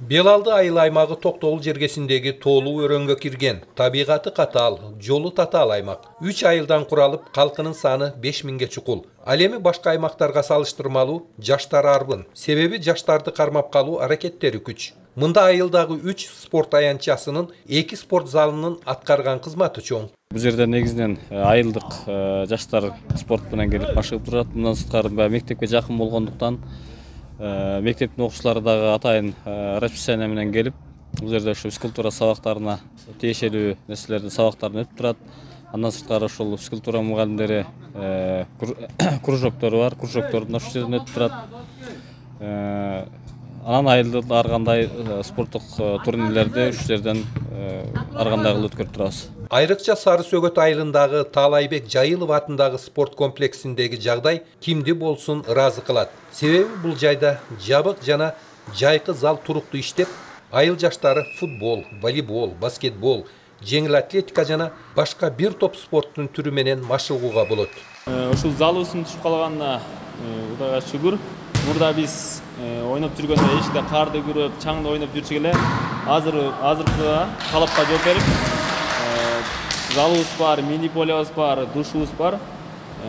Белалды айыл аймагы Токтогул жергесиндеги тоолуу өрөнгө кирген, табигаты катаал, жолу татаал аймак. 3 айылдан куралып, калкынын саны 5000ге чукул. Ал эми башка аймактарга салыштырмалуу жаштар арбын. Себеби жаштарды кармап калуу аракеттери күч. Мында айылдагы 3 спорт аянтчасынын 2 спорт залынын аткарган кызматы чоң. Бул жерде негизинен айылдык жаштар спорт менен келип машыгып турат. Мындан сырткары мектепке жакын болгондуктан мектептин окуучулары дагы атайын расписание менен келип, бул жерде ушу физкультура сабактарына тиешелүү нерселердин сабактарын өтүп турат. Андан сырткары ушул физкультура мугалимдери кружоктору бар, кружоктордун ушул жерден өтүп турат. Анан айылда ар кандай спорттук турнирлерди ушул жерден ар кандай кылып өткөрүп турабыз. Айрыкча Сары Сөгөт айылындагы Таалайбек Жайылов атындагы спорт комплексиндеги жагдай кимди болсун ыраазы кылат. Себеби бул жайда жабык жана жайкы зал туруктуу иштеп, айыл жаштары футбол, волейбол, баскетбол, жеңил атлетика жана башка бир топ спорттун түрү менен машыгууга болот. Ушул залыбыздын түшүп калганына Кудайга шүгүр. Мурда биз ойноп жүргөндө эшикте карды күрөп, чаңда ойноп жүрчүк эле. Азыркыга талапка жооп берип, залыбыз бар, мини полебыз бар, душубуз бар.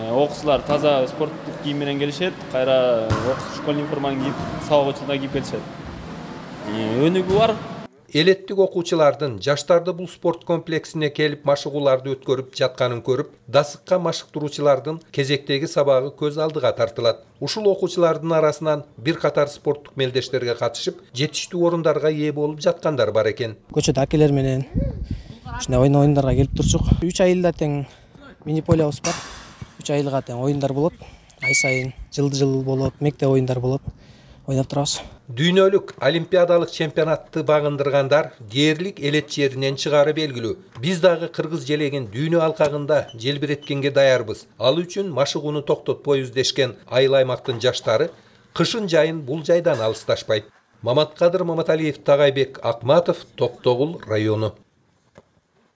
Окуучулар таза спорттук кийим менен келишет, кайра школьный форманы кийип, сабак учурунда кийип келишет. Өнүгүү бар. Элеттик окуучулардын жаштарды бул спорт комплексине келип машыгууларды өткөрүп жатканын көрүп, дасыкка машыктыруучулардын кезектеги сабагы көз алдыга тартылат. Ушул окуучулардын арасынан бир катар спорттук мелдештерге катышып, жетиштүү орундарга ээ болуп жаткандар бар экен. Көчөдө акелер менен ушундай оюндарга келип турчук. 3 айылда тең мини полебыз бар. 3 айылга тең оюндар болот. Ай сайын жылды болот, мектеп оюндар болот. Ойноп турабыз. Дүйнөлүк олимпиадалык чемпионатты багындыргандар дээрлик элет жеринен чыгары белгилүү. Биз дагы кыргыз желеген дүйнө алкагында желбиреткенге даярбыз. Ал үчүн машыгууну токтотпойбуз дешкен айыл аймактын жаштары кышын жайын бул жайдан алысташпайт. Маматкадыр Маматалиев, Тагайбек Акматов, Токтогул району.